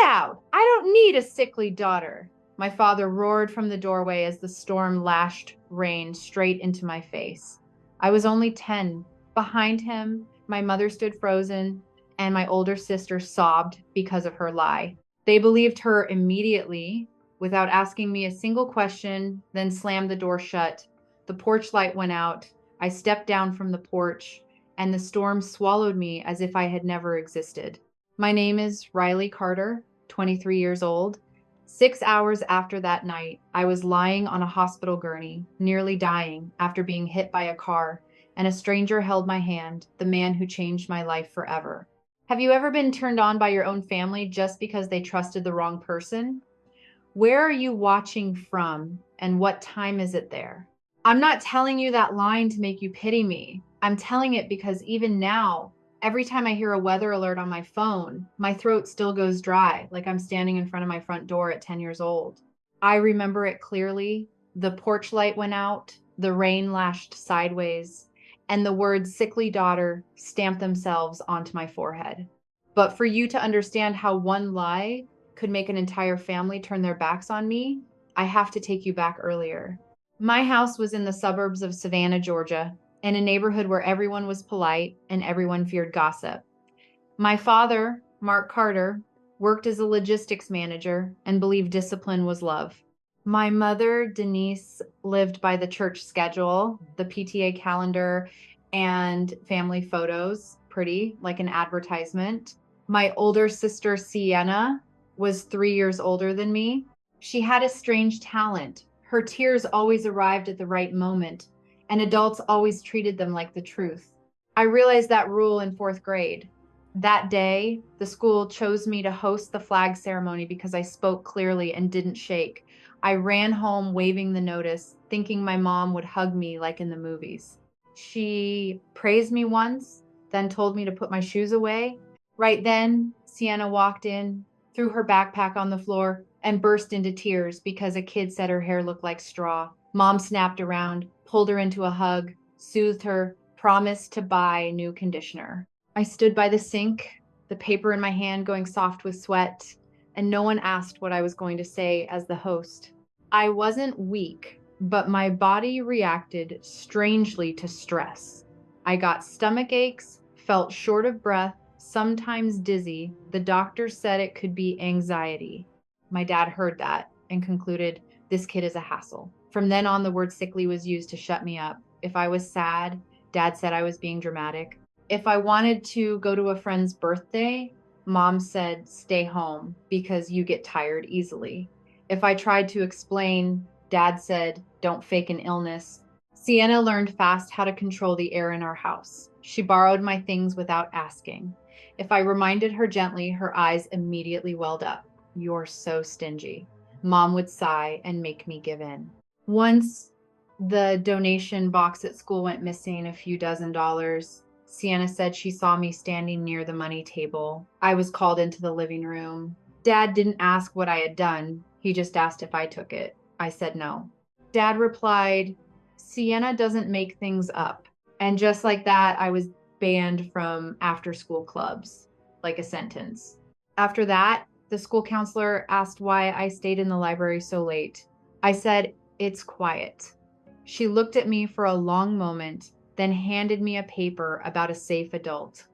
out! I don't need a sickly daughter." My father roared from the doorway as the storm lashed rain straight into my face. I was only 10. Behind him, my mother stood frozen, and my older sister sobbed because of her lie. They believed her immediately, without asking me a single question, then slammed the door shut. The porch light went out. I stepped down from the porch, and the storm swallowed me as if I had never existed. My name is Riley Carter, 23 years old. 6 hours after that night, I was lying on a hospital gurney, nearly dying after being hit by a car, and a stranger held my hand, the man who changed my life forever. Have you ever been turned on by your own family just because they trusted the wrong person? Where are you watching from, and what time is it there? I'm not telling you that line to make you pity me. I'm telling it because even now, every time I hear a weather alert on my phone, my throat still goes dry, like I'm standing in front of my front door at 10 years old. I remember it clearly. The porch light went out, the rain lashed sideways, and the words "sickly daughter" stamped themselves onto my forehead. But for you to understand how one lie could make an entire family turn their backs on me, I have to take you back earlier. My house was in the suburbs of Savannah, Georgia, in a neighborhood where everyone was polite and everyone feared gossip. My father, Mark Carter, worked as a logistics manager and believed discipline was love. My mother, Denise, lived by the church schedule, the PTA calendar, and family photos, pretty, like an advertisement. My older sister, Sienna, was 3 years older than me. She had a strange talent. Her tears always arrived at the right moment, and adults always treated them like the truth. I realized that rule in 4th grade. That day, the school chose me to host the flag ceremony because I spoke clearly and didn't shake. I ran home waving the notice, thinking my mom would hug me like in the movies. She praised me once, then told me to put my shoes away. Right then, Sienna walked in, threw her backpack on the floor, and burst into tears because a kid said her hair looked like straw. Mom snapped around, pulled her into a hug, soothed her, promised to buy new conditioner. I stood by the sink, the paper in my hand going soft with sweat, and no one asked what I was going to say as the host. I wasn't weak, but my body reacted strangely to stress. I got stomach aches, felt short of breath, sometimes dizzy. The doctor said it could be anxiety. My dad heard that and concluded, this kid is a hassle. From then on, the word sickly was used to shut me up. If I was sad, Dad said I was being dramatic. If I wanted to go to a friend's birthday, Mom said, stay home because you get tired easily. If I tried to explain, Dad said, don't fake an illness. Sienna learned fast how to control the air in our house. She borrowed my things without asking. If I reminded her gently, her eyes immediately welled up. You're so stingy. Mom would sigh and make me give in. Once the donation box at school went missing, a few $dozen. Sienna said she saw me standing near the money table. I was called into the living room. Dad didn't ask what I had done. He just asked if I took it. I said no. Dad replied, Sienna doesn't make things up. And just like that, I was banned from after-school clubs, like a sentence. After that, the school counselor asked why I stayed in the library so late. I said, it's quiet. She looked at me for a long moment, then handed me a paper about a safe adult.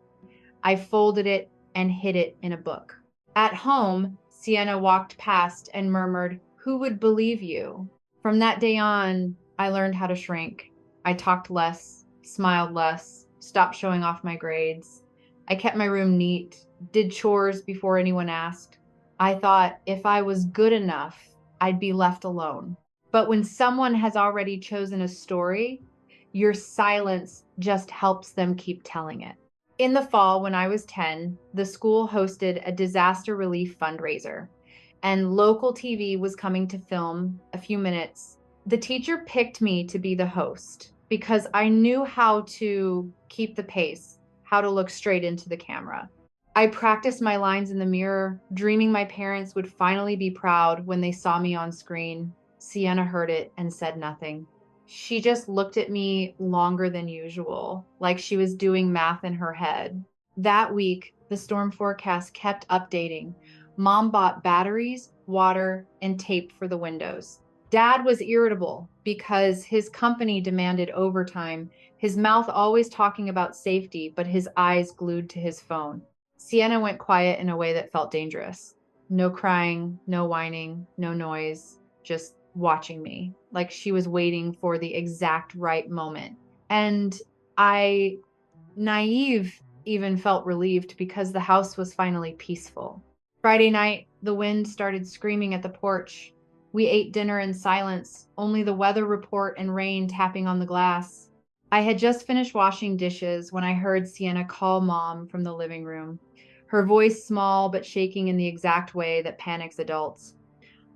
I folded it and hid it in a book. At home, Sienna walked past and murmured, who would believe you? From that day on, I learned how to shrink. I talked less, smiled less, stopped showing off my grades. I kept my room neat, did chores before anyone asked. I thought if I was good enough, I'd be left alone. But when someone has already chosen a story, your silence just helps them keep telling it. In the fall, when I was 10, the school hosted a disaster relief fundraiser, and local TV was coming to film a few minutes. The teacher picked me to be the host because I knew how to keep the pace, how to look straight into the camera. I practiced my lines in the mirror, dreaming my parents would finally be proud when they saw me on screen. Sienna heard it and said nothing. She just looked at me longer than usual, like she was doing math in her head. That week, the storm forecast kept updating. Mom bought batteries, water, and tape for the windows. Dad was irritable because his company demanded overtime, his mouth always talking about safety, but his eyes glued to his phone. Sienna went quiet in a way that felt dangerous. No crying, no whining, no noise, just watching me, like she was waiting for the exact right moment. And I, naive, even felt relieved because the house was finally peaceful. Friday night, the wind started screaming at the porch. We ate dinner in silence, only the weather report and rain tapping on the glass. I had just finished washing dishes when I heard Sienna call Mom from the living room, her voice small but shaking in the exact way that panics adults.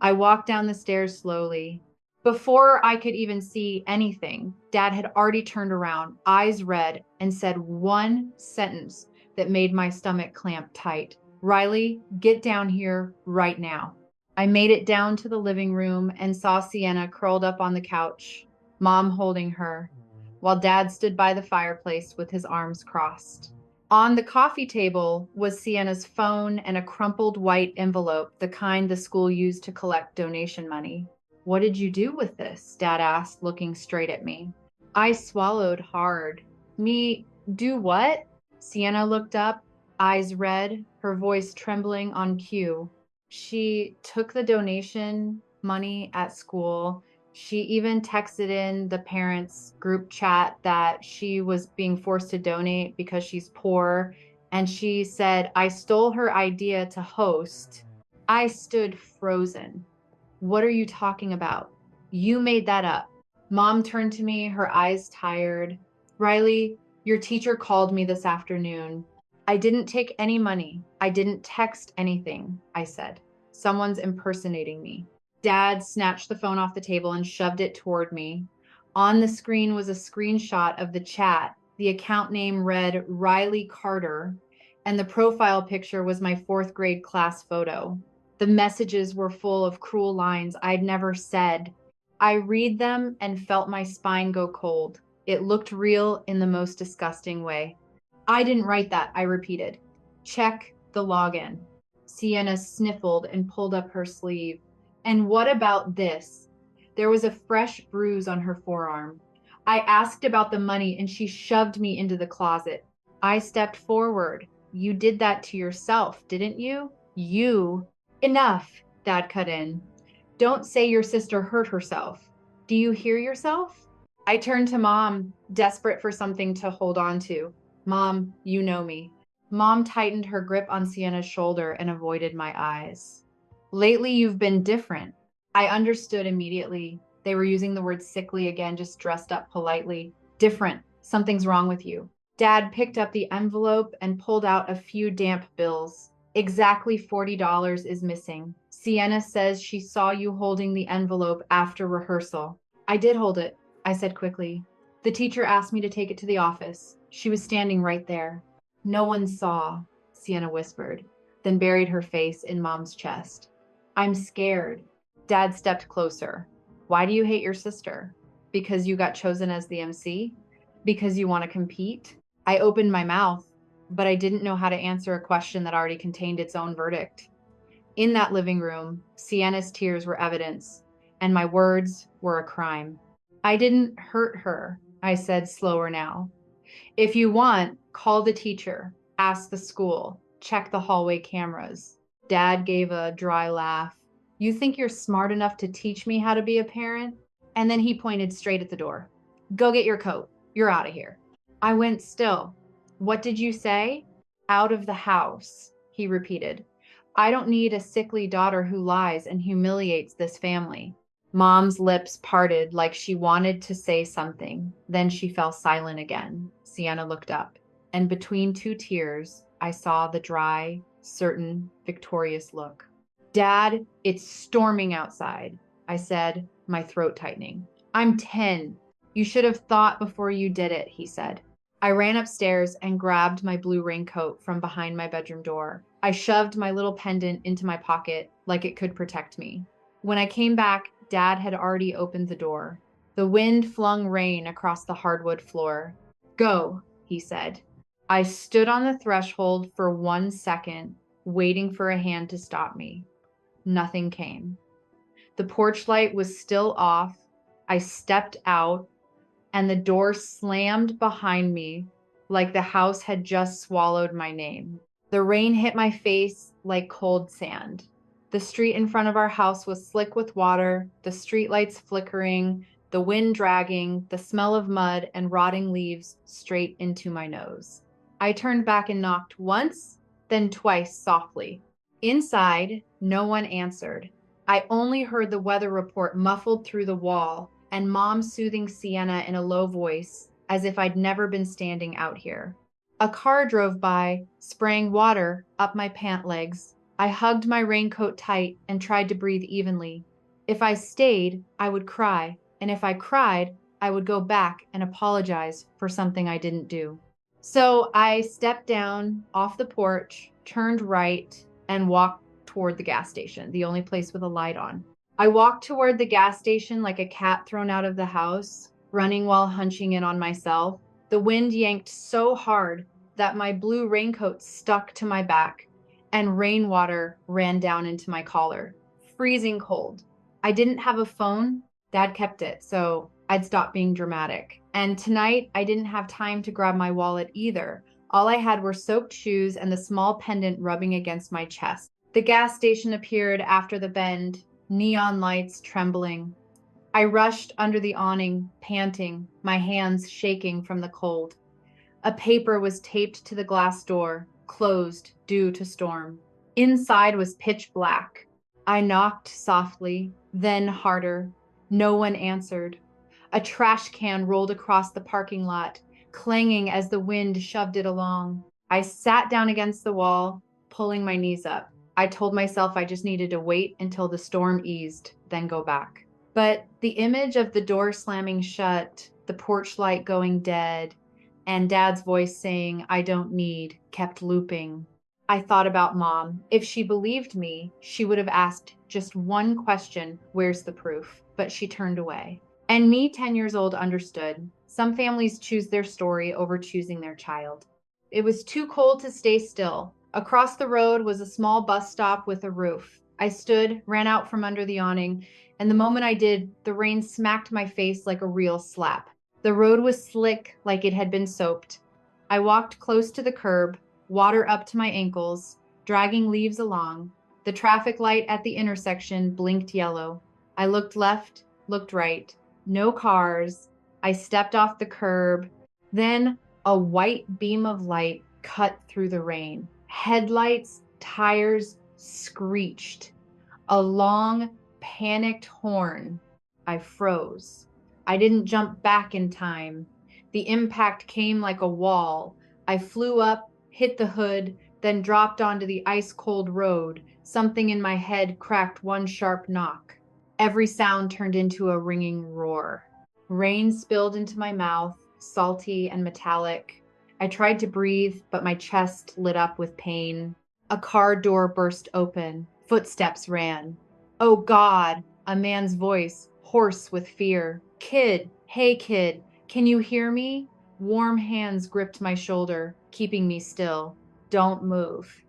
I walked down the stairs slowly. Before I could even see anything, Dad had already turned around, eyes red, and said one sentence that made my stomach clamp tight. Riley, get down here right now. I made it down to the living room and saw Sienna curled up on the couch, Mom holding her, while Dad stood by the fireplace with his arms crossed. On the coffee table was Sienna's phone and a crumpled white envelope, the kind the school used to collect donation money. What did you do with this? Dad asked, looking straight at me. I swallowed hard. Me, do what? Sienna looked up, eyes red, her voice trembling on cue. She took the donation money at school. She even texted in the parents' group chat that she was being forced to donate because she's poor. And she said, I stole her idea to host. I stood frozen. What are you talking about? You made that up. Mom turned to me, her eyes tired. Riley, your teacher called me this afternoon. I didn't take any money. I didn't text anything, I said. Someone's impersonating me. Dad snatched the phone off the table and shoved it toward me. On the screen was a screenshot of the chat. The account name read Riley Carter, and the profile picture was my fourth grade class photo. The messages were full of cruel lines I'd never said. I read them and felt my spine go cold. It looked real in the most disgusting way. I didn't write that, I repeated. Check the login. Sienna sniffled and pulled up her sleeve. And what about this? There was a fresh bruise on her forearm. I asked about the money and she shoved me into the closet. I stepped forward. You did that to yourself, didn't you? You. Enough, Dad cut in. Don't say your sister hurt herself. Do you hear yourself? I turned to Mom, desperate for something to hold on to. Mom, you know me. Mom tightened her grip on Sienna's shoulder and avoided my eyes. Lately, you've been different. I understood immediately. They were using the word sickly again, just dressed up politely. Different. Something's wrong with you. Dad picked up the envelope and pulled out a few damp bills. Exactly $40 is missing. Sienna says she saw you holding the envelope after rehearsal. I did hold it, I said quickly. The teacher asked me to take it to the office. She was standing right there. No one saw, Sienna whispered, then buried her face in Mom's chest. I'm scared. Dad stepped closer. Why do you hate your sister? Because you got chosen as the MC? Because you want to compete? I opened my mouth, but I didn't know how to answer a question that already contained its own verdict. In that living room, Sienna's tears were evidence, and my words were a crime. I didn't hurt her, I said slower now. If you want, call the teacher, ask the school, check the hallway cameras. Dad gave a dry laugh. You think you're smart enough to teach me how to be a parent? And then he pointed straight at the door. Go get your coat. You're out of here. I went still. What did you say? Out of the house, he repeated. I don't need a sickly daughter who lies and humiliates this family. Mom's lips parted like she wanted to say something. Then she fell silent again. Sienna looked up, and between two tears, I saw the dry, certain, victorious look. Dad, it's storming outside, I said, my throat tightening. I'm 10. You should have thought before you did it, he said. I ran upstairs and grabbed my blue raincoat from behind my bedroom door. I shoved my little pendant into my pocket like it could protect me. When I came back, Dad had already opened the door. The wind flung rain across the hardwood floor. Go, he said. I stood on the threshold for 1 second, waiting for a hand to stop me. Nothing came. The porch light was still off. I stepped out, and the door slammed behind me like the house had just swallowed my name. The rain hit my face like cold sand. The street in front of our house was slick with water, the streetlights flickering, the wind dragging, the smell of mud and rotting leaves straight into my nose. I turned back and knocked once, then twice softly. Inside, no one answered. I only heard the weather report muffled through the wall and Mom soothing Sienna in a low voice, as if I'd never been standing out here. A car drove by, spraying water up my pant legs. I hugged my raincoat tight and tried to breathe evenly. If I stayed, I would cry, and if I cried, I would go back and apologize for something I didn't do. So I stepped down off the porch, turned right, and walked toward the gas station, the only place with a light on. I walked toward the gas station like a cat thrown out of the house, running while hunching in on myself. The wind yanked so hard that my blue raincoat stuck to my back, and rainwater ran down into my collar. Freezing cold. I didn't have a phone. Dad kept it, so I'd stop being dramatic. And tonight, I didn't have time to grab my wallet either. All I had were soaked shoes and the small pendant rubbing against my chest. The gas station appeared after the bend, neon lights trembling. I rushed under the awning, panting, my hands shaking from the cold. A paper was taped to the glass door, closed due to storm. Inside was pitch black. I knocked softly, then harder. No one answered. A trash can rolled across the parking lot, clanging as the wind shoved it along. I sat down against the wall, pulling my knees up. I told myself I just needed to wait until the storm eased, then go back. But the image of the door slamming shut, the porch light going dead, and Dad's voice saying, "I don't need," kept looping. I thought about Mom. If she believed me, she would have asked just one question, "Where's the proof?" But she turned away. And me, 10 years old, understood. Some families choose their story over choosing their child. It was too cold to stay still. Across the road was a small bus stop with a roof. I stood, ran out from under the awning, and the moment I did, the rain smacked my face like a real slap. The road was slick, like it had been soaped. I walked close to the curb, water up to my ankles, dragging leaves along. The traffic light at the intersection blinked yellow. I looked left, looked right. No cars. I stepped off the curb. Then a white beam of light cut through the rain. Headlights, tires screeched. A long, panicked horn. I froze. I didn't jump back in time. The impact came like a wall. I flew up, hit the hood, then dropped onto the ice-cold road. Something in my head cracked one sharp knock. Every sound turned into a ringing roar. Rain spilled into my mouth, salty and metallic. I tried to breathe, but my chest lit up with pain. A car door burst open. Footsteps ran. "Oh God," a man's voice, hoarse with fear. "Kid, hey kid, can you hear me?" Warm hands gripped my shoulder, keeping me still. "Don't move."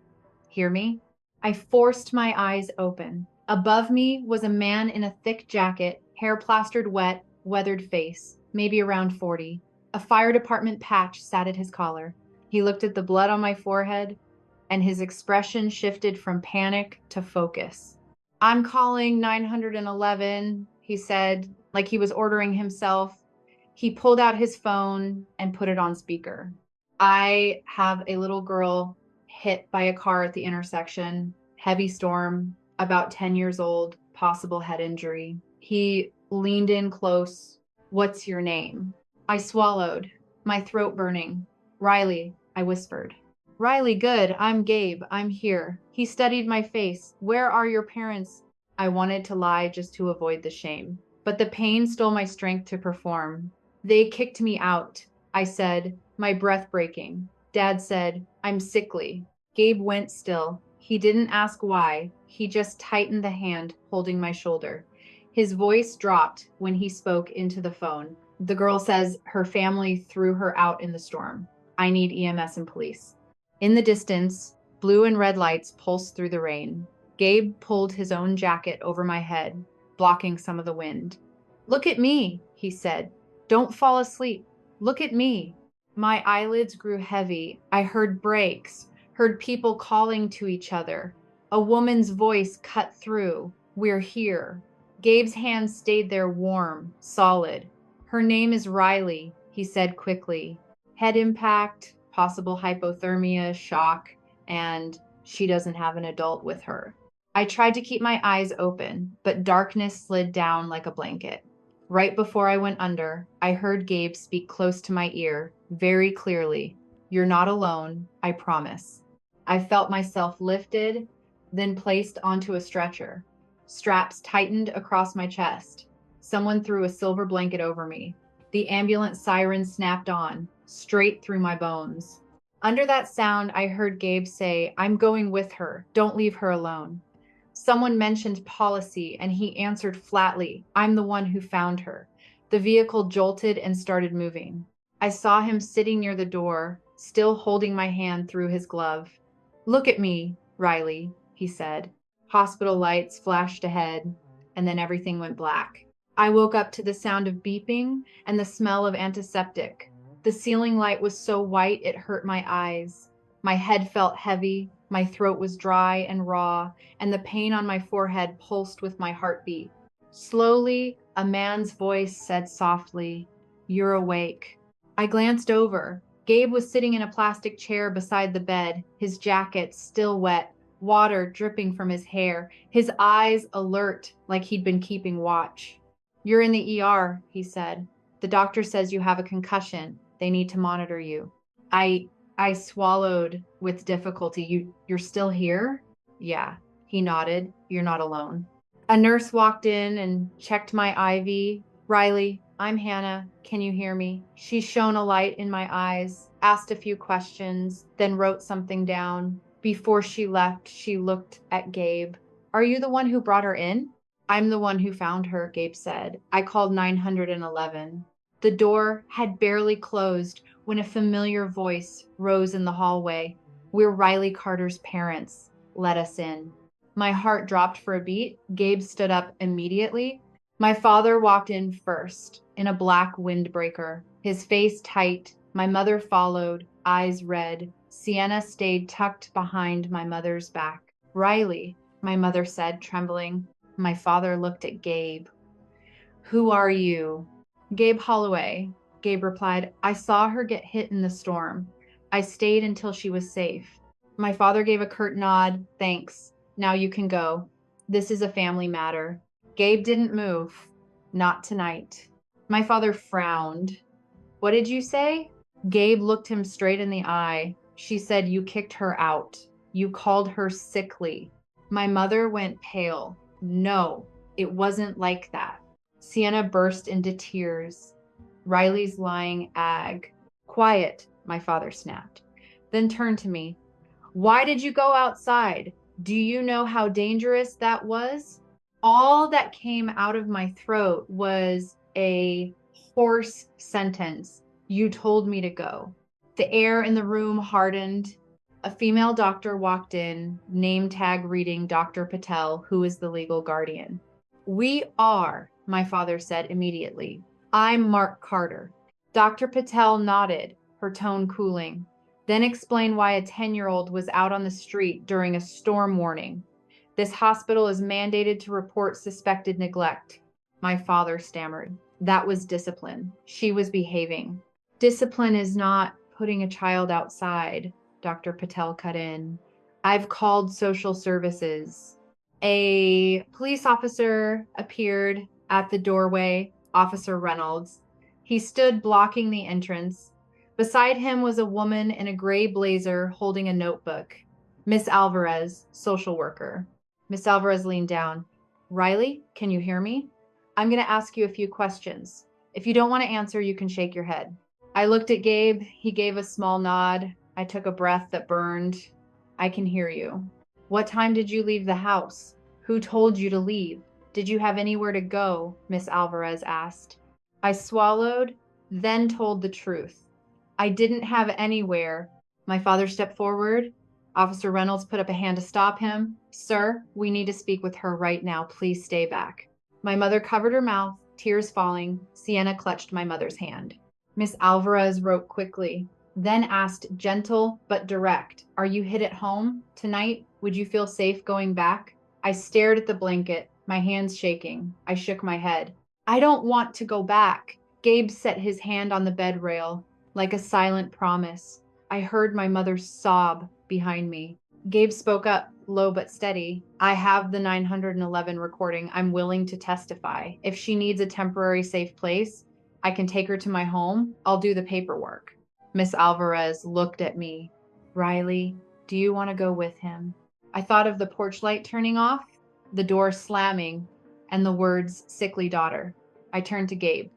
Hear me? I forced my eyes open. Above me was a man in a thick jacket, hair plastered wet, weathered face, maybe around 40. A fire department patch sat at his collar. He looked at the blood on my forehead, and his expression shifted from panic to focus. "I'm calling 911, he said, like he was ordering himself. He pulled out his phone and put it on speaker. "I have a little girl hit by a car at the intersection. Heavy storm, about 10 years old, possible head injury." He leaned in close. "What's your name?" I swallowed, my throat burning. "Riley," I whispered. "Riley, good. I'm Gabe. I'm here." He studied my face. "Where are your parents?" I wanted to lie just to avoid the shame, but the pain stole my strength to perform. "They kicked me out," I said, my breath breaking. Dad said, "I'm sickly." Gabe went still. He didn't ask why. He just tightened the hand holding my shoulder. His voice dropped when he spoke into the phone. "The girl says her family threw her out in the storm. I need EMS and police." In the distance, Blue and red lights pulsed through the rain. Gabe pulled his own jacket over my head, blocking some of the wind. "Look at me," he said. "Don't fall asleep. Look at me." My eyelids grew heavy. I heard brakes, heard people calling to each other. A woman's voice cut through. "We're here." Gabe's hand stayed there warm, solid. "Her name is Riley," he said quickly. "Head impact, possible hypothermia, shock, and she doesn't have an adult with her." I tried to keep my eyes open, but darkness slid down like a blanket. Right before I went under, I heard Gabe speak close to my ear, very clearly. "You're not alone, I promise." I felt myself lifted, then placed onto a stretcher. Straps tightened across my chest. Someone threw a silver blanket over me. The ambulance siren snapped on, straight through my bones. Under that sound, I heard Gabe say, "I'm going with her. Don't leave her alone." Someone mentioned policy, and he answered flatly, "I'm the one who found her." The vehicle jolted and started moving. I saw him sitting near the door, still holding my hand through his glove. "Look at me, Riley," he said. Hospital lights flashed ahead, and then everything went black. I woke up to the sound of beeping and the smell of antiseptic. The ceiling light was so white it hurt my eyes. My head felt heavy, my throat was dry and raw, and the pain on my forehead pulsed with my heartbeat. Slowly, a man's voice said softly, "You're awake." I glanced over. Gabe was sitting in a plastic chair beside the bed, his jacket still wet, water dripping from his hair, his eyes alert like he'd been keeping watch. "You're in the ER," he said. "The doctor says you have a concussion. They need to monitor you." I swallowed with difficulty. You're still here?" "Yeah." He nodded. "You're not alone." A nurse walked in and checked my IV. "Riley, I'm Hannah. Can you hear me?" She shone a light in my eyes, asked a few questions, then wrote something down. Before she left, she looked at Gabe. "Are you the one who brought her in?" "I'm the one who found her," Gabe said. "I called 911. The door had barely closed when a familiar voice rose in the hallway. "We're Riley Carter's parents. Let us in." My heart dropped for a beat. Gabe stood up immediately. My father walked in first, in a black windbreaker, his face tight. My mother followed, eyes red. Sienna stayed tucked behind my mother's back. "Riley," my mother said, trembling. My father looked at Gabe. "Who are you?" "Gabe Holloway," Gabe replied. "I saw her get hit in the storm. I stayed until she was safe." My father gave a curt nod. "Thanks. Now you can go. This is a family matter." Gabe didn't move. "Not tonight." My father frowned. "What did you say?" Gabe looked him straight in the eye. "She said you kicked her out. You called her sickly." My mother went pale. "No, it wasn't like that." Sienna burst into tears. "Riley's lying ag." "Quiet," my father snapped, then turned to me. "Why did you go outside? Do you know how dangerous that was?" All that came out of my throat was a hoarse sentence. "You told me to go." The air in the room hardened. A female doctor walked in, name tag reading Dr. Patel, who is the legal guardian. "We are," my father said immediately. "I'm Mark Carter." Dr. Patel nodded, her tone cooling, then explained why a 10-year-old was out on the street during a storm warning. "This hospital is mandated to report suspected neglect." My father stammered. "That was discipline. She was behaving." "Discipline is not putting a child outside," Dr. Patel cut in. "I've called social services." A police officer appeared at the doorway, Officer Reynolds. He stood blocking the entrance. Beside him was a woman in a gray blazer holding a notebook. "Miss Alvarez, social worker." Miss Alvarez leaned down. "Riley, can you hear me? I'm going to ask you a few questions. If you don't want to answer, you can shake your head." I looked at Gabe. He gave a small nod. I took a breath that burned. "I can hear you." "What time did you leave the house? Who told you to leave? Did you have anywhere to go?" Miss Alvarez asked. I swallowed, then told the truth. "I didn't have anywhere." My father stepped forward. Officer Reynolds put up a hand to stop him. Sir, we need to speak with her right now. Please stay back. My mother covered her mouth, tears falling. Sienna clutched my mother's hand. Miss Alvarez wrote quickly, then asked, gentle but direct, are you hid at home tonight? Would you feel safe going back? I stared at the blanket, my hands shaking. I shook my head. I don't want to go back. Gabe set his hand on the bed rail, like a silent promise. I heard my mother sob behind me. Gabe spoke up, low but steady. I have the 911 recording. I'm willing to testify. If she needs a temporary safe place, I can take her to my home. I'll do the paperwork. Miss Alvarez looked at me. Riley, do you want to go with him? I thought of the porch light turning off, the door slamming, and the words, sickly daughter. I turned to Gabe.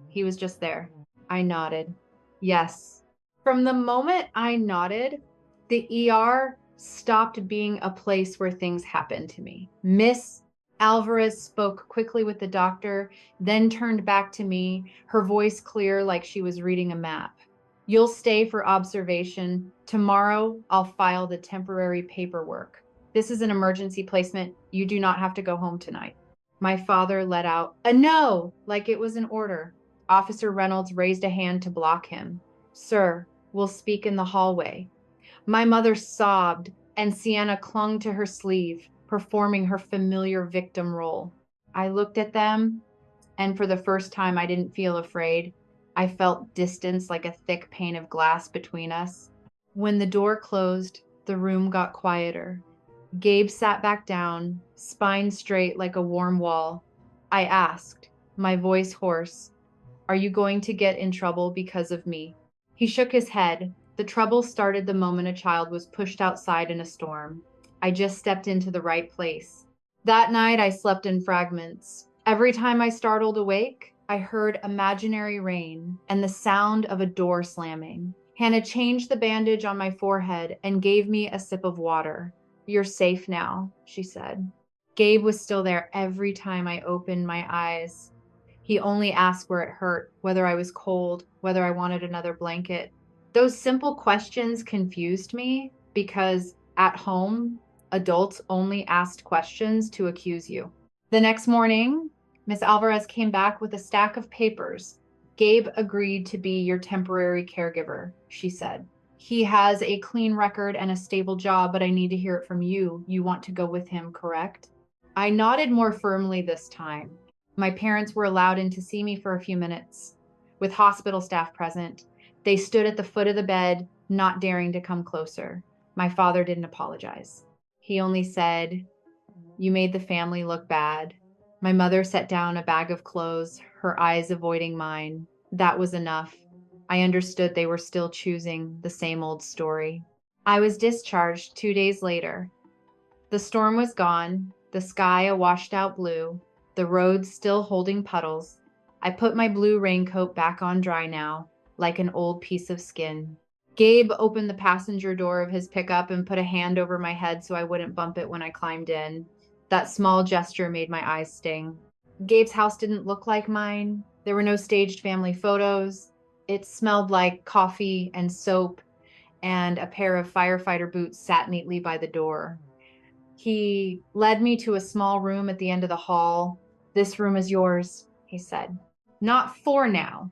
He was just there. I nodded. Yes. From the moment I nodded, the ER stopped being a place where things happened to me. Miss Alvarez spoke quickly with the doctor, then turned back to me, her voice clear like she was reading a map. You'll stay for observation. Tomorrow, I'll file the temporary paperwork. This is an emergency placement. You do not have to go home tonight. My father let out a no, like it was an order. Officer Reynolds raised a hand to block him. Sir, we'll speak in the hallway. My mother sobbed, and Sienna clung to her sleeve, performing her familiar victim role. I looked at them, and for the first time, I didn't feel afraid. I felt distance like a thick pane of glass between us. When the door closed, the room got quieter. Gabe sat back down, spine straight like a warm wall. I asked, my voice hoarse, are you going to get in trouble because of me? He shook his head. The trouble started the moment a child was pushed outside in a storm. I just stepped into the right place. That night, I slept in fragments. Every time I startled awake, I heard imaginary rain and the sound of a door slamming. Hannah changed the bandage on my forehead and gave me a sip of water. You're safe now, she said. Gabe was still there every time I opened my eyes. He only asked where it hurt, whether I was cold, whether I wanted another blanket. Those simple questions confused me because at home, adults only asked questions to accuse you. The next morning, Miss Alvarez came back with a stack of papers. Gabe agreed to be your temporary caregiver, she said. He has a clean record and a stable job, but I need to hear it from you. You want to go with him, correct? I nodded more firmly this time. My parents were allowed in to see me for a few minutes. With hospital staff present, they stood at the foot of the bed, not daring to come closer. My father didn't apologize. He only said, you made the family look bad. My mother set down a bag of clothes, her eyes avoiding mine. That was enough. I understood they were still choosing the same old story. I was discharged 2 days later. The storm was gone, the sky a washed out blue, the roads still holding puddles. I put my blue raincoat back on dry now, like an old piece of skin. Gabe opened the passenger door of his pickup and put a hand over my head so I wouldn't bump it when I climbed in. That small gesture made my eyes sting. Gabe's house didn't look like mine. There were no staged family photos. It smelled like coffee and soap, and a pair of firefighter boots sat neatly by the door. He led me to a small room at the end of the hall. This room is yours, he said. Not for now,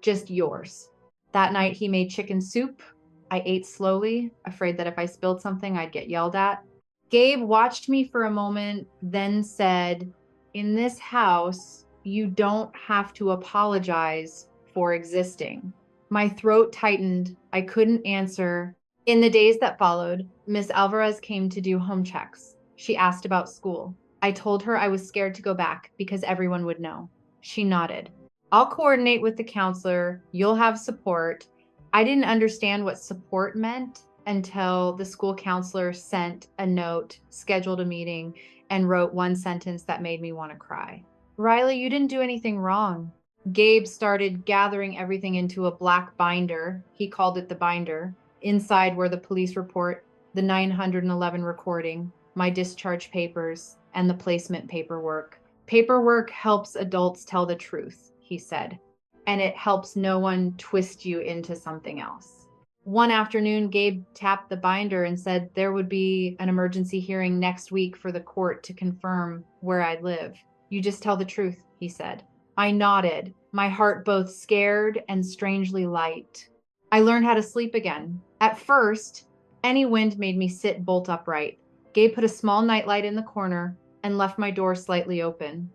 just yours. That night he made chicken soup. I ate slowly, afraid that if I spilled something, I'd get yelled at. Gabe watched me for a moment, then said, in this house, you don't have to apologize for existing. My throat tightened. I couldn't answer. In the days that followed, Miss Alvarez came to do home checks. She asked about school. I told her I was scared to go back because everyone would know. She nodded. I'll coordinate with the counselor. You'll have support. I didn't understand what support meant until the school counselor sent a note, scheduled a meeting, and wrote one sentence that made me want to cry. Riley, you didn't do anything wrong. Gabe started gathering everything into a black binder. He called it the binder. Inside were the police report, the 911 recording, my discharge papers, and the placement paperwork. Paperwork helps adults tell the truth, he said, and it helps no one twist you into something else. One afternoon, Gabe tapped the binder and said there would be an emergency hearing next week for the court to confirm where I'd live. You just tell the truth, he said. I nodded, my heart both scared and strangely light. I learned how to sleep again. At first, any wind made me sit bolt upright. Gabe put a small nightlight in the corner and left my door slightly open.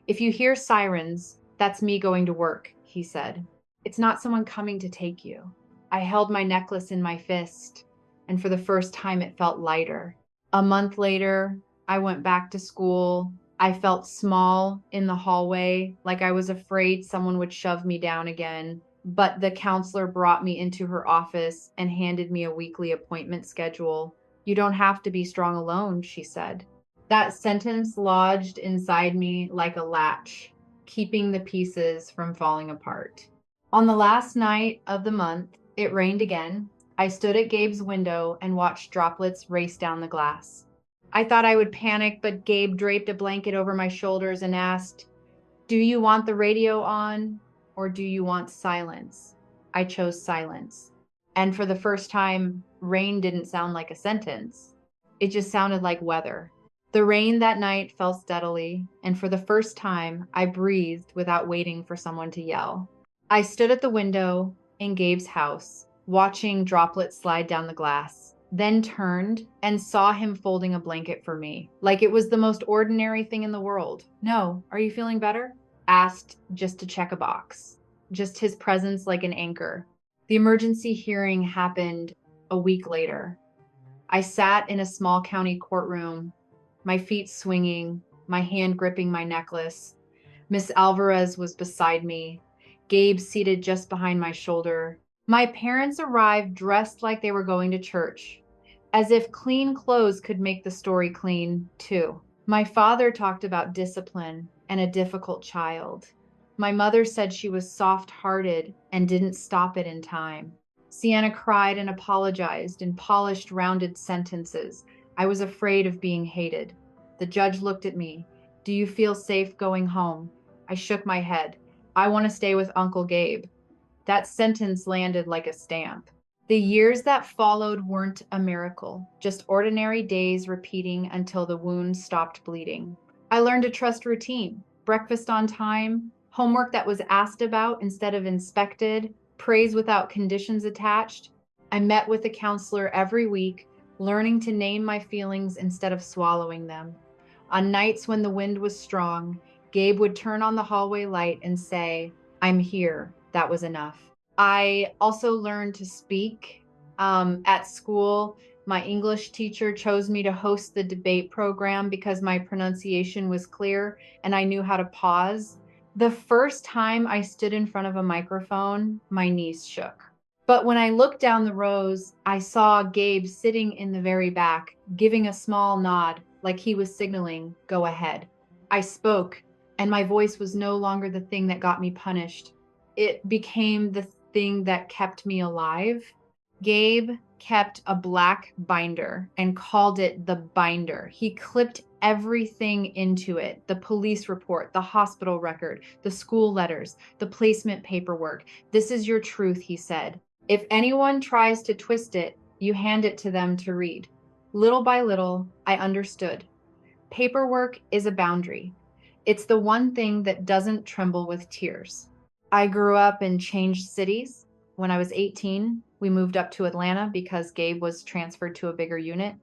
If you hear sirens, that's me going to work, he said. It's not someone coming to take you. I held my necklace in my fist, and for the first time it felt lighter. A month later, I went back to school. I felt small in the hallway, like I was afraid someone would shove me down again. But the counselor brought me into her office and handed me a weekly appointment schedule. You don't have to be strong alone, she said. That sentence lodged inside me like a latch, keeping the pieces from falling apart. On the last night of the month, it rained again. I stood at Gabe's window and watched droplets race down the glass. I thought I would panic, but Gabe draped a blanket over my shoulders and asked, "Do you want the radio on or do you want silence?" I chose silence. And for the first time, rain didn't sound like a sentence. It just sounded like weather. The rain that night fell steadily, and for the first time, I breathed without waiting for someone to yell. I stood at the window in Gabe's house, watching droplets slide down the glass, then turned and saw him folding a blanket for me, like it was the most ordinary thing in the world. "No, are you feeling better?" asked just to check a box. Just his presence like an anchor. The emergency hearing happened a week later. I sat in a small county courtroom, my feet swinging, my hand gripping my necklace. Miss Alvarez was beside me, Gabe seated just behind my shoulder. My parents arrived dressed like they were going to church, as if clean clothes could make the story clean, too. My father talked about discipline and a difficult child. My mother said she was soft-hearted and didn't stop it in time. Sienna cried and apologized in polished, rounded sentences. I was afraid of being hated. The judge looked at me. "Do you feel safe going home?" I shook my head. "I want to stay with Uncle Gabe." That sentence landed like a stamp. The years that followed weren't a miracle, just ordinary days repeating until the wound stopped bleeding. I learned to trust routine, breakfast on time, homework that was asked about instead of inspected, praise without conditions attached. I met with a counselor every week, learning to name my feelings instead of swallowing them. On nights when the wind was strong, Gabe would turn on the hallway light and say, "I'm here." That was enough. I also learned to speak. At school, my English teacher chose me to host the debate program because my pronunciation was clear and I knew how to pause. The first time I stood in front of a microphone, my knees shook. But when I looked down the rows, I saw Gabe sitting in the very back, giving a small nod, like he was signaling, "Go ahead." I spoke, and my voice was no longer the thing that got me punished. It became the thing that kept me alive. Gabe kept a black binder and called it the binder. He clipped everything into it: the police report, the hospital record, the school letters, the placement paperwork. "This is your truth," he said. "If anyone tries to twist it, you hand it to them to read." Little by little, I understood. Paperwork is a boundary. It's the one thing that doesn't tremble with tears. I grew up in changed cities. When I was 18, we moved up to Atlanta because Gabe was transferred to a bigger unit.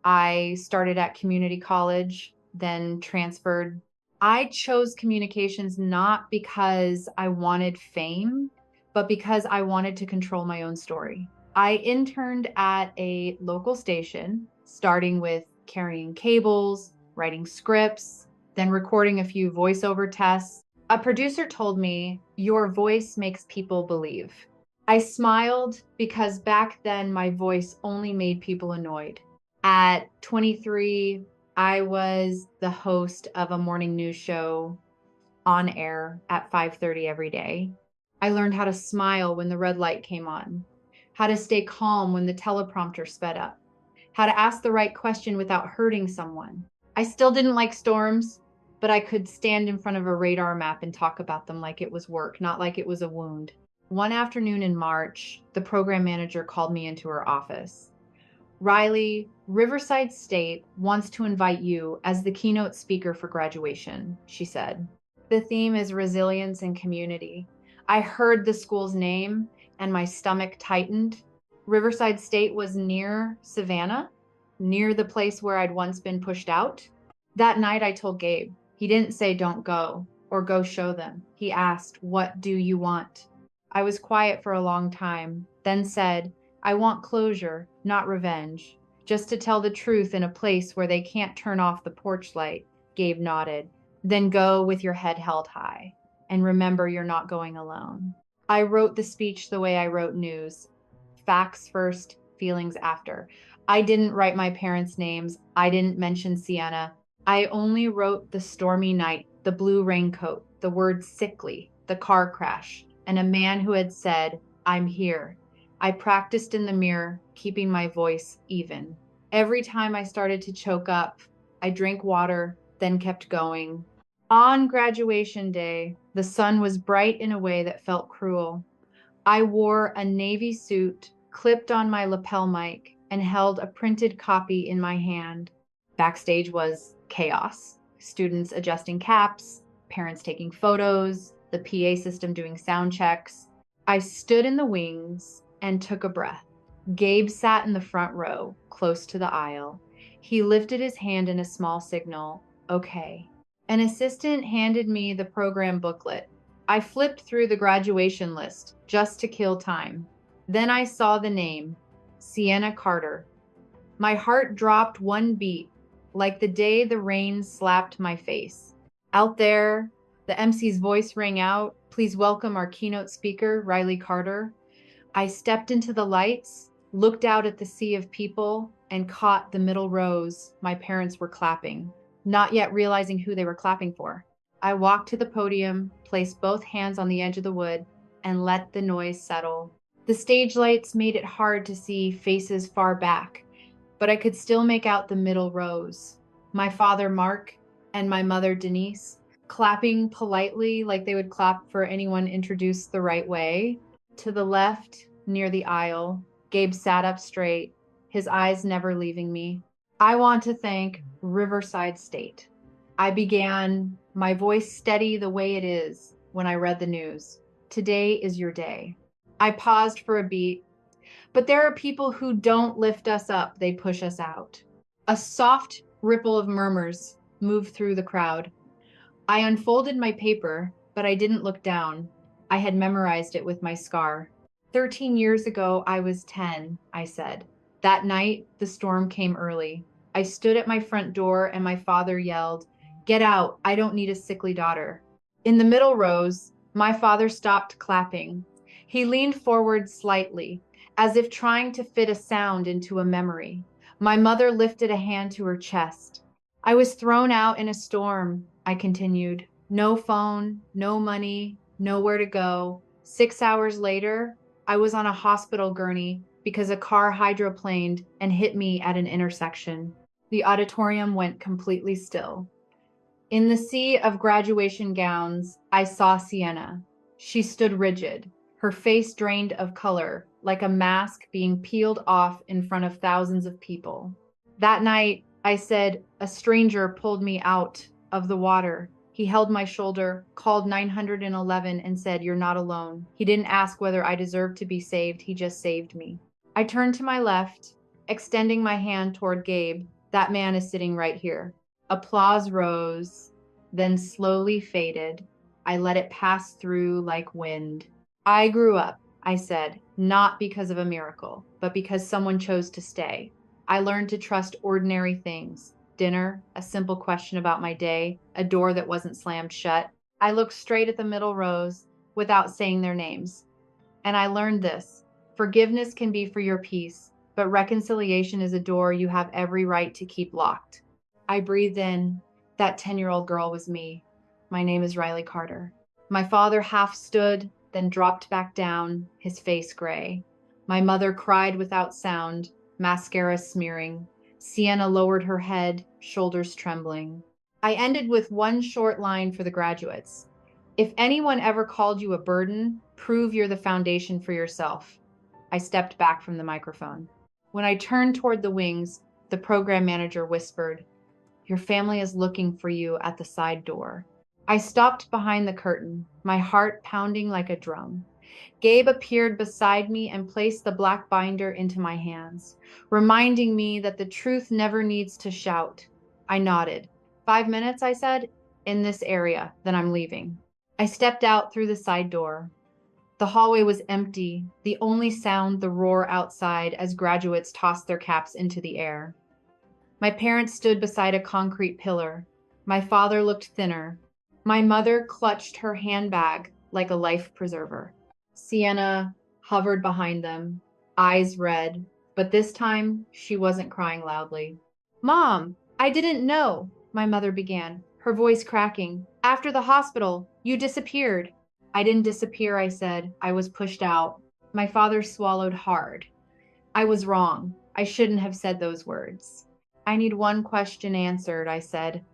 I started at community college, then transferred. I chose communications not because I wanted fame, but because I wanted to control my own story. I interned at a local station, starting with carrying cables, writing scripts, then recording a few voiceover tests. A producer told me, "Your voice makes people believe." I smiled because back then my voice only made people annoyed. At 23, I was the host of a morning news show on air at 5:30 every day. I learned how to smile when the red light came on, how to stay calm when the teleprompter sped up, how to ask the right question without hurting someone. I still didn't like storms, but I could stand in front of a radar map and talk about them like it was work, not like it was a wound. One afternoon in March, the program manager called me into her office. Riley, Riverside State wants to invite you as the keynote speaker for graduation, she said. The theme is resilience and community. I heard the school's name and my stomach tightened. Riverside State was near Savannah, near the place where I'd once been pushed out. That night I told Gabe. He didn't say don't go or go show them. He asked, "What do you want?" I was quiet for a long time, then said, "I want closure, not revenge. Just to tell the truth in a place where they can't turn off the porch light." Gabe nodded. "Then go with your head held high. And remember, you're not going alone." I wrote the speech the way I wrote news. Facts first, feelings after. I didn't write my parents' names. I didn't mention Sienna. I only wrote the stormy night, the blue raincoat, the word sickly, the car crash, and a man who had said, "I'm here." I practiced in the mirror, keeping my voice even. Every time I started to choke up, I drank water, then kept going. On graduation day, the sun was bright in a way that felt cruel. I wore a navy suit, clipped on my lapel mic, and held a printed copy in my hand. Backstage was chaos. Students adjusting caps, parents taking photos, the PA system doing sound checks. I stood in the wings and took a breath. Gabe sat in the front row, close to the aisle. He lifted his hand in a small signal. Okay. An assistant handed me the program booklet. I flipped through the graduation list just to kill time. Then I saw the name, Sienna Carter. My heart dropped one beat, like the day the rain slapped my face. Out there, the MC's voice rang out, "Please welcome our keynote speaker, Riley Carter." I stepped into the lights, looked out at the sea of people, and caught the middle rows my parents were clapping, not yet realizing who they were clapping for. I walked to the podium, placed both hands on the edge of the wood, and let the noise settle. The stage lights made it hard to see faces far back, but I could still make out the middle rows. My father, Mark, and my mother, Denise, clapping politely like they would clap for anyone introduced the right way. To the left, near the aisle, Gabe sat up straight, his eyes never leaving me. "I want to thank Riverside State." I began, my voice steady the way it is when I read the news. "Today is your day." I paused for a beat. "But there are people who don't lift us up, they push us out." A soft ripple of murmurs moved through the crowd. I unfolded my paper, but I didn't look down. I had memorized it with my scar. 13 years ago, I was 10, I said. That night, the storm came early. I stood at my front door and my father yelled, "Get out, I don't need a sickly daughter." In the middle rows, my father stopped clapping. He leaned forward slightly, as if trying to fit a sound into a memory. My mother lifted a hand to her chest. "I was thrown out in a storm," I continued. "No phone, no money, nowhere to go. 6 hours later, I was on a hospital gurney because a car hydroplaned and hit me at an intersection." The auditorium went completely still. In the sea of graduation gowns, I saw Sienna. She stood rigid, her face drained of color, like a mask being peeled off in front of thousands of people. That night, I said, a stranger pulled me out of the water. He held my shoulder, called 911, and said, "You're not alone." He didn't ask whether I deserved to be saved. He just saved me. I turned to my left, extending my hand toward Gabe. "That man is sitting right here." Applause rose, then slowly faded. I let it pass through like wind. "I grew up," I said, "not because of a miracle, but because someone chose to stay. I learned to trust ordinary things. Dinner, a simple question about my day, a door that wasn't slammed shut." I looked straight at the middle rows without saying their names. And I learned this. Forgiveness can be for your peace, but reconciliation is a door you have every right to keep locked. I breathed in. That 10-year-old girl was me. My name is Riley Carter. My father half stood, then dropped back down, his face gray. My mother cried without sound, mascara smearing. Sienna lowered her head, shoulders trembling. I ended with one short line for the graduates. If anyone ever called you a burden, prove you're the foundation for yourself. I stepped back from the microphone. When I turned toward the wings, the program manager whispered, "Your family is looking for you at the side door." I stopped behind the curtain, my heart pounding like a drum. Gabe appeared beside me and placed the black binder into my hands, reminding me that the truth never needs to shout. I nodded. 5 minutes, I said, in this area, then I'm leaving. I stepped out through the side door. The hallway was empty, the only sound the roar outside as graduates tossed their caps into the air. My parents stood beside a concrete pillar. My father looked thinner. My mother clutched her handbag like a life preserver. Sienna hovered behind them, eyes red, but this time she wasn't crying loudly. "Mom, I didn't know," my mother began, her voice cracking. "After the hospital, you disappeared." "I didn't disappear," I said. "I was pushed out." My father swallowed hard. "I was wrong. I shouldn't have said those words." "I need one question answered," I said.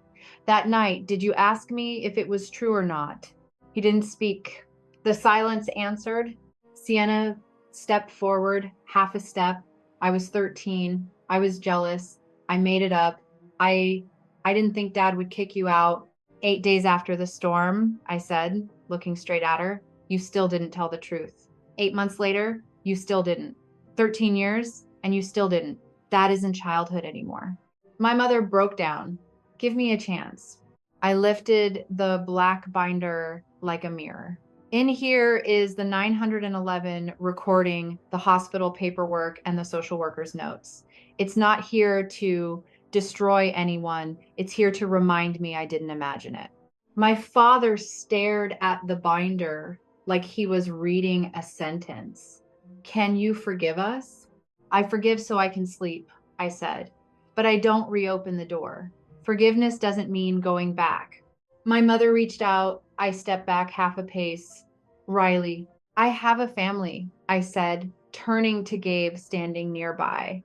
"That night, did you ask me if it was true or not?" He didn't speak. The silence answered. Sienna stepped forward, half a step. I was 13. I was jealous. I made it up. I didn't think Dad would kick you out. 8 days after the storm, I said, looking straight at her, you still didn't tell the truth. 8 months later, you still didn't. 13 years, and you still didn't. That isn't childhood anymore. My mother broke down. "Give me a chance." I lifted the black binder like a mirror. In here is the 911 recording, the hospital paperwork, and the social worker's notes. It's not here to destroy anyone. It's here to remind me I didn't imagine it. My father stared at the binder like he was reading a sentence. "Can you forgive us?" "I forgive so I can sleep," I said, "but I don't reopen the door. Forgiveness doesn't mean going back." My mother reached out. I stepped back half a pace. "Riley, I have a family," I said, turning to Gabe standing nearby,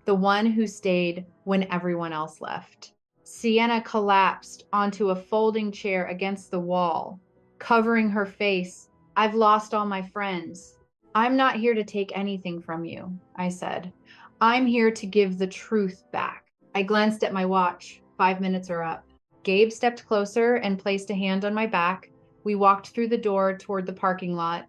the one who stayed when everyone else left. Sienna collapsed onto a folding chair against the wall, covering her face. "I've lost all my friends." "I'm not here to take anything from you," I said. "I'm here to give the truth back." I glanced at my watch. 5 minutes are up. Gabe stepped closer and placed a hand on my back. We walked through the door toward the parking lot.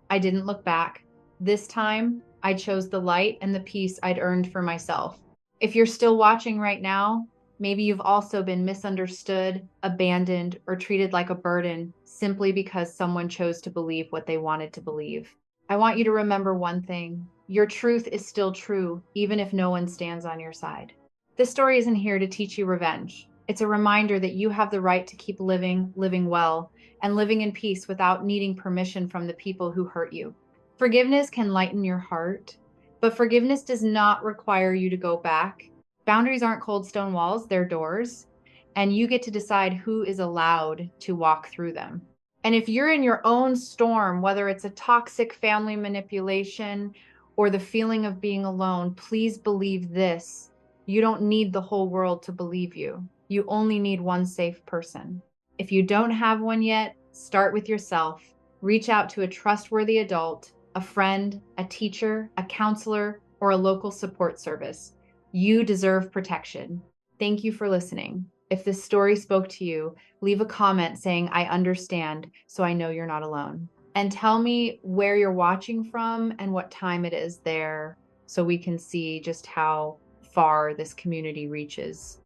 I didn't look back. This time, I chose the light and the peace I'd earned for myself. If you're still watching right now, maybe you've also been misunderstood, abandoned, or treated like a burden simply because someone chose to believe what they wanted to believe. I want you to remember one thing. Your truth is still true, even if no one stands on your side. This story isn't here to teach you revenge. It's a reminder that you have the right to keep living well, and living in peace without needing permission from the people who hurt you. Forgiveness can lighten your heart, but forgiveness does not require you to go back. Boundaries aren't cold stone walls, they're doors, and you get to decide who is allowed to walk through them. And if you're in your own storm, whether it's a toxic family manipulation or the feeling of being alone, please believe this. You don't need the whole world to believe you. You only need one safe person. If you don't have one yet, start with yourself. Reach out to a trustworthy adult, a friend, a teacher, a counselor, or a local support service. You deserve protection. Thank you for listening. If this story spoke to you, leave a comment saying I understand so I know you're not alone. And tell me where you're watching from and what time it is there so we can see just how far this community reaches.